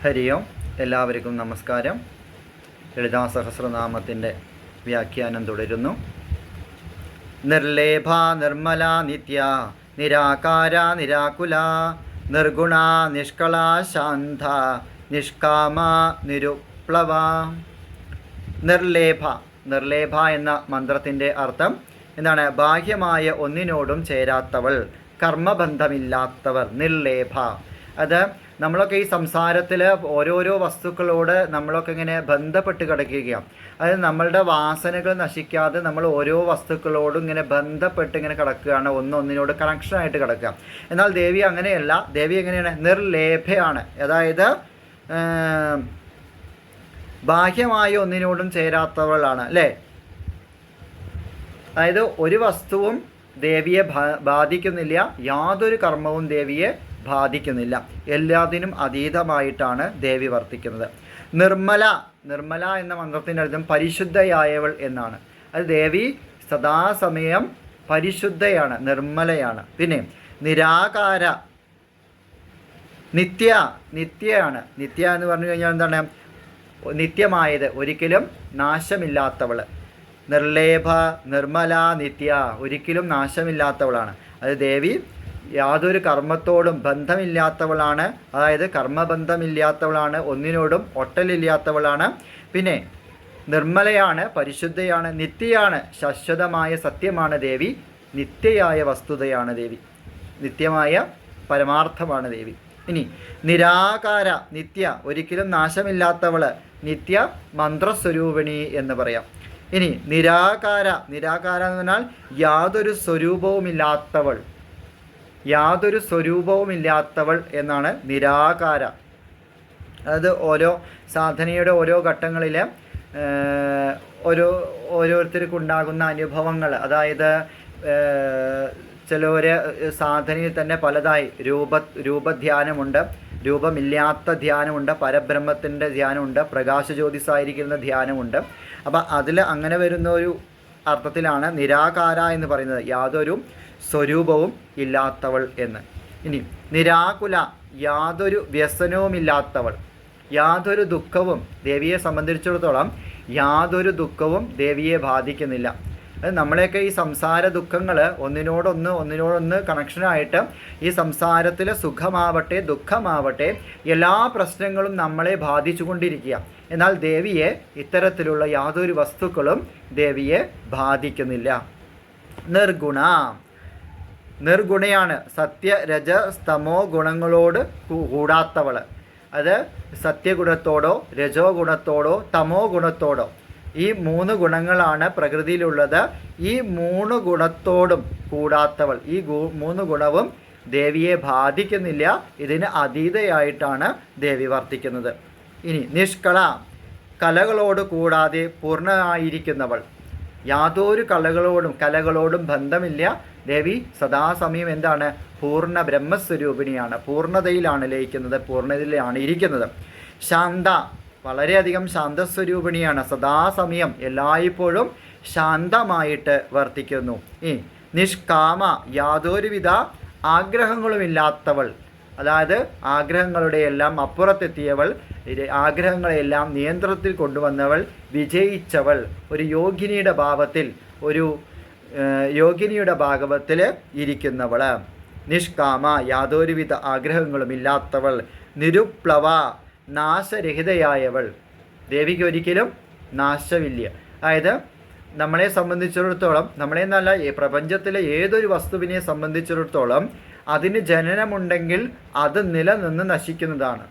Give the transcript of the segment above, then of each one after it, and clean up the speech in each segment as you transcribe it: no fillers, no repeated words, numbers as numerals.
ഹരി ഓം. എല്ലാവർക്കും നമസ്കാരം. ലളിതാ സഹസ്രനാമത്തിൻ്റെ വ്യാഖ്യാനം തുടരുന്നു. നിർലേഭ നിർമ്മല നിത്യ നിരാകാര നിരാകുല നിർഗുണ നിഷ്കള ശാന്ത നിഷ്കാമ നിരുപ്ലവ. നിർലേഭ. നിർലേഭ എന്ന മന്ത്രത്തിൻ്റെ അർത്ഥം എന്താണ്? ബാഹ്യമായ ഒന്നിനോടും ചേരാത്തവൾ, കർമ്മബന്ധമില്ലാത്തവർ, നിർലേഭ. അത് നമ്മളൊക്കെ ഈ സംസാരത്തിൽ ഓരോരോ വസ്തുക്കളോട് നമ്മളൊക്കെ ഇങ്ങനെ ബന്ധപ്പെട്ട് കിടക്കുകയാണ്. അതായത് നമ്മളുടെ വാസനകൾ നശിക്കാതെ നമ്മൾ ഓരോ വസ്തുക്കളോടും ഇങ്ങനെ ബന്ധപ്പെട്ട് ഇങ്ങനെ കിടക്കുകയാണ്, ഒന്നൊന്നിനോട് കണക്ഷനായിട്ട് കിടക്കുക. എന്നാൽ ദേവി അങ്ങനെയല്ല. ദേവി എങ്ങനെയാണ്? നിർലേഭയാണ്. അതായത് ബാഹ്യമായ ഒന്നിനോടും ചേരാത്തവളാണ്, അല്ലേ? അതായത് ഒരു വസ്തുവും ദേവിയെ ബാധിക്കുന്നില്ല, യാതൊരു കർമ്മവും ദേവിയെ ബാധിക്കുന്നില്ല. എല്ലാത്തിനും അതീതമായിട്ടാണ് ദേവി വർത്തിക്കുന്നത്. നിർമ്മല. നിർമ്മല എന്ന മന്ത്രത്തിൻ്റെ അർത്ഥം പരിശുദ്ധയായവൾ എന്നാണ്. അത് ദേവി സദാസമയം പരിശുദ്ധയാണ്, നിർമ്മലയാണ്. പിന്നെ നിരാകാര. നിത്യ. നിത്യയാണ്. നിത്യ എന്ന് പറഞ്ഞു കഴിഞ്ഞാൽ എന്താണ്? നിത്യമായത്, ഒരിക്കലും നാശമില്ലാത്തവൾ. നിർലേഭ നിർമ്മല നിത്യ, ഒരിക്കലും നാശമില്ലാത്തവളാണ്. അത് ദേവി യാതൊരു കർമ്മത്തോടും ബന്ധമില്ലാത്തവളാണ്. അതായത് കർമ്മബന്ധമില്ലാത്തവളാണ്, ഒന്നിനോടും ഒട്ടലില്ലാത്തവളാണ്. പിന്നെ നിർമ്മലയാണ്, പരിശുദ്ധയാണ്, നിത്യയാണ്, ശാശ്വതമായ സത്യമാണ് ദേവി. നിത്യയായ വസ്തുതയാണ് ദേവി, നിത്യമായ പരമാർത്ഥമാണ് ദേവി. ഇനി നിരാകാര. നിത്യ, ഒരിക്കലും നാശമില്ലാത്തവള്, നിത്യ മന്ത്രസ്വരൂപിണി എന്ന് പറയാം. ഇനി നിരാകാര. നിരാകാര എന്ന് പറഞ്ഞാൽ യാതൊരു സ്വരൂപവുമില്ലാത്തവൾ, യാതൊരു സ്വരൂപവുമില്ലാത്തവൾ എന്നാണ് നിരാകാര. അതായത് സാധനയുടെ ഓരോ ഘട്ടങ്ങളിൽ ഓരോരുത്തർക്കുണ്ടാകുന്ന അനുഭവങ്ങൾ, അതായത് ചിലർ സാധനയിൽ തന്നെ പലതായി രൂപധ്യാനമുണ്ട്, രൂപമില്ലാത്ത ധ്യാനമുണ്ട്, പരബ്രഹ്മത്തിൻ്റെ ധ്യാനമുണ്ട്, പ്രകാശജ്യോതിസായിരിക്കുന്ന ധ്യാനമുണ്ട്. അപ്പം അതിൽ അങ്ങനെ വരുന്ന ഒരു അർത്ഥത്തിലാണ് നിരാകാര എന്ന് പറയുന്നത്, യാതൊരു സ്വരൂപവും ഇല്ലാത്തവൾ എന്ന്. ഇനി നിരാകുല. യാതൊരു വ്യസനവുമില്ലാത്തവൾ, യാതൊരു ദുഃഖവും ദേവിയെ സംബന്ധിച്ചിടത്തോളം യാതൊരു ദുഃഖവും ദേവിയെ ബാധിക്കുന്നില്ല. അത് നമ്മളെയൊക്കെ ഈ സംസാര ദുഃഖങ്ങൾ ഒന്നിനോടൊന്ന് കണക്ഷനായിട്ട് ഈ സംസാരത്തിലെ സുഖമാവട്ടെ ദുഃഖമാവട്ടെ എല്ലാ പ്രശ്നങ്ങളും നമ്മളെ ബാധിച്ചുകൊണ്ടിരിക്കുക. എന്നാൽ ദേവിയെ ഇത്തരത്തിലുള്ള യാതൊരു വസ്തുക്കളും ദേവിയെ ബാധിക്കുന്നില്ല. നിർഗുണ. നിർഗുണയാണ്. സത്യ രജ സ്തമോ ഗുണങ്ങളോട് കൂടാത്തവൾ. അത് സത്യഗുണത്തോടോ രജോ ഗുണത്തോടോ തമോ ഗുണത്തോടോ, ഈ 3 ഗുണങ്ങളാണ് പ്രകൃതിയിലുള്ളത്. ഈ 3 ഗുണത്തോടും കൂടാത്തവൾ. ഈ 3 ഗുണവും ദേവിയെ ബാധിക്കുന്നില്ല. ഇതിന് അതീതയായിട്ടാണ് ദേവി വർത്തിക്കുന്നത്. ഇനി നിഷ്കള. കലകളോട് കൂടാതെ പൂർണ്ണമായിരിക്കുന്നവൾ. യാതൊരു കലകളോടും ബന്ധമില്ല. ദേവി സദാസമയം എന്താണ്? പൂർണ്ണ ബ്രഹ്മസ്വരൂപിണിയാണ്, പൂർണ്ണതയിലാണ് ലയിക്കുന്നത്, പൂർണ്ണതയിലാണ് ഇരിക്കുന്നത്. ശാന്ത. വളരെയധികം ശാന്തസ്വരൂപിണിയാണ്, സദാസമയം എല്ലായ്പ്പോഴും ശാന്തമായിട്ട് വർത്തിക്കുന്നു. നിഷ്കാമ. യാതൊരുവിധ ആഗ്രഹങ്ങളുമില്ലാത്തവൾ. അതായത് ആഗ്രഹങ്ങളുടെ എല്ലാം അപ്പുറത്തെത്തിയവൾ, ആഗ്രഹങ്ങളെല്ലാം നിയന്ത്രണത്തിൽ കൊണ്ടുവന്നവൾ, വിജയിച്ചവൾ, ഒരു യോഗിനിയുടെ ഭാഗവത്തിൽ ഇരിക്കുന്നവൾ. നിഷ്കാമ. യാതൊരുവിധ ആഗ്രഹങ്ങളും ഇല്ലാത്തവൾ. നിരുപ്ലവ. നാശരഹിതയായവൾ. ദേവിക്ക് ഒരിക്കലും നാശമില്ല. അതായത് നമ്മളെ സംബന്ധിച്ചിടത്തോളം, നമ്മളെന്നല്ല പ്രപഞ്ചത്തിലെ ഏതൊരു വസ്തുവിനെ സംബന്ധിച്ചിടത്തോളം അതിന് ജനനമുണ്ടെങ്കിൽ അത് നിലനിന്ന് നശിക്കുന്നതാണ്.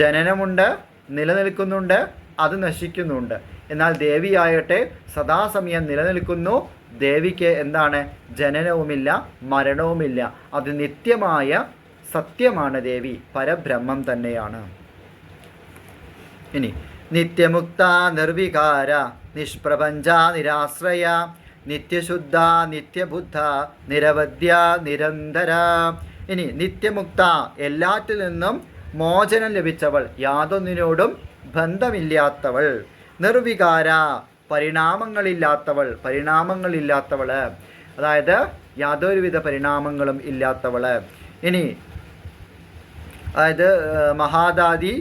ജനനമുണ്ട്, നിലനിൽക്കുന്നുണ്ട്, അത് നശിക്കുന്നുണ്ട്. എന്നാൽ ദേവിയാകട്ടെ സദാസമയം നിലനിൽക്കുന്നു. ദേവിക്ക് എന്താണ്? ജനനവുമില്ല, മരണവുമില്ല. അത് നിത്യമായ സത്യമാണ് ദേവി, പരബ്രഹ്മം തന്നെയാണ്. ഇനി നിത്യമുക്ത നിർവികാര നിഷ്പ്രപഞ്ച നിരാശ്രയ നിത്യശുദ്ധ നിത്യബുദ്ധ നിരവധ്യ നിരന്തര. ഇനി നിത്യമുക്ത. എല്ലാറ്റിൽ നിന്നും മോചനം ലഭിച്ചവൾ, യാതൊന്നിനോടും ബന്ധമില്ലാത്തവൾ. നിർവികാര. പരിണാമങ്ങളില്ലാത്തവൾ. അതായത് യാതൊരുവിധ പരിണാമങ്ങളും ഇല്ലാത്തവൾ. ഇനി അതായത് മഹാദാദി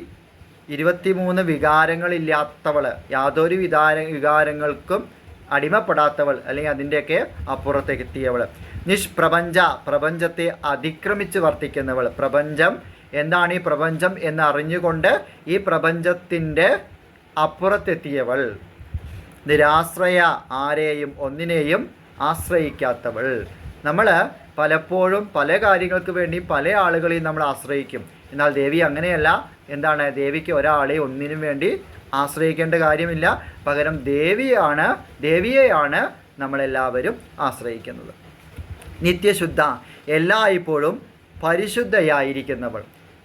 23 വികാരങ്ങളില്ലാത്തവൾ, യാതൊരു വികാരങ്ങൾക്കും അടിമപ്പെടാത്തവൾ, അല്ലെങ്കിൽ അതിൻ്റെയൊക്കെ അപ്പുറത്തേക്ക് എത്തിയവൾ. നിഷ്പ്രപഞ്ച, പ്രപഞ്ചത്തെ അതിക്രമിച്ച് വർത്തിക്കുന്നവൾ. പ്രപഞ്ചം എന്താണ്, ഈ പ്രപഞ്ചം എന്ന് അറിഞ്ഞുകൊണ്ട് ഈ പ്രപഞ്ചത്തിൻ്റെ അപ്പുറത്തെത്തിയവൾ. നിരാശ്രയ, ആരെയും ഒന്നിനെയും ആശ്രയിക്കാത്തവൾ. നമ്മൾ പലപ്പോഴും പല കാര്യങ്ങൾക്ക് വേണ്ടി പല ആളുകളെയും നമ്മൾ ആശ്രയിക്കും. എന്നാൽ ദേവി അങ്ങനെയല്ല. എന്താണ്, ദേവിക്ക് ഒരാളെ ഒന്നിനും വേണ്ടി ആശ്രയിക്കേണ്ട കാര്യമില്ല. പകരം ദേവിയെയാണ് നമ്മളെല്ലാവരും ആശ്രയിക്കുന്നത്. നിത്യശുദ്ധ, എല്ലായ്പ്പോഴും പരിശുദ്ധയായിരിക്കുന്നവൾ.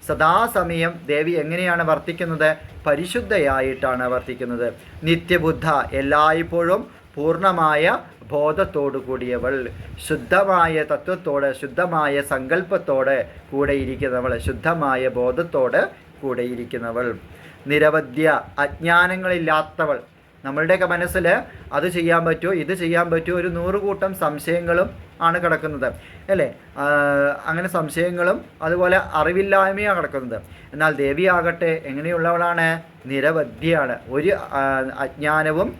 സദാസമയം ദേവി എങ്ങനെയാണ് വർത്തിക്കുന്നത്? പരിശുദ്ധയായിട്ടാണ് വർത്തിക്കുന്നത്. നിത്യബുദ്ധ, എല്ലായ്പ്പോഴും പൂർണ്ണമായ ബോധത്തോടു കൂടിയവൾ. ശുദ്ധമായ തത്വത്തോട്, ശുദ്ധമായ സങ്കല്പത്തോടെ കൂടെ ഇരിക്കുന്നവൾ, ശുദ്ധമായ ബോധത്തോട് കൂടെ ഇരിക്കുന്നവൾ. നിരവധ്യ, അജ്ഞാനങ്ങളില്ലാത്തവൾ. നമ്മളുടെയൊക്കെ മനസ്സിൽ അത് ചെയ്യാൻ പറ്റുമോ, ഇത് ചെയ്യാൻ പറ്റുമോ, ഒരു 100 കൂട്ടം സംശയങ്ങളും ആണ് കിടക്കുന്നത്, അല്ലേ? അങ്ങനെ സംശയങ്ങളും അതുപോലെ അറിവില്ലായ്മയാണ് കിടക്കുന്നത്. എന്നാൽ ദേവിയാകട്ടെ എങ്ങനെയുള്ളവളാണ്? നിരവധ്യയാണ്. ഒരു അജ്ഞാനവും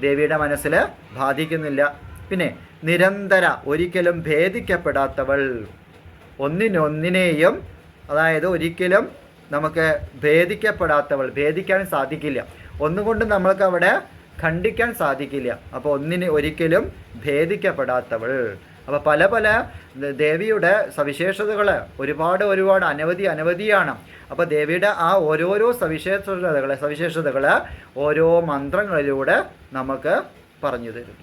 ദേവിയുടെ മനസ്സിൽ ബാധിക്കുന്നില്ല. പിന്നെ നിരന്തര, ഒരിക്കലും ഭേദിക്കപ്പെടാത്തവൾ. ഒന്നിനൊന്നിനെയും, അതായത് ഒരിക്കലും നമുക്ക് ഭേദിക്കപ്പെടാത്തവൾ. ഭേദിക്കാൻ സാധിക്കില്ല, ഒന്നുകൊണ്ടും നമ്മൾക്ക് അവിടെ ഖണ്ഡിക്കാൻ സാധിക്കില്ല. അപ്പോൾ ഒരിക്കലും ഭേദിക്കപ്പെടാത്തവൾ. അപ്പോൾ പല ദേവിയുടെ സവിശേഷതകൾ ഒരുപാട് അനവധിയാണ്. അപ്പോൾ ദേവിയുടെ ആ ഓരോരോ സവിശേഷതകൾ ഓരോ മന്ത്രങ്ങളിലൂടെ നമുക്ക് പറഞ്ഞു തരും.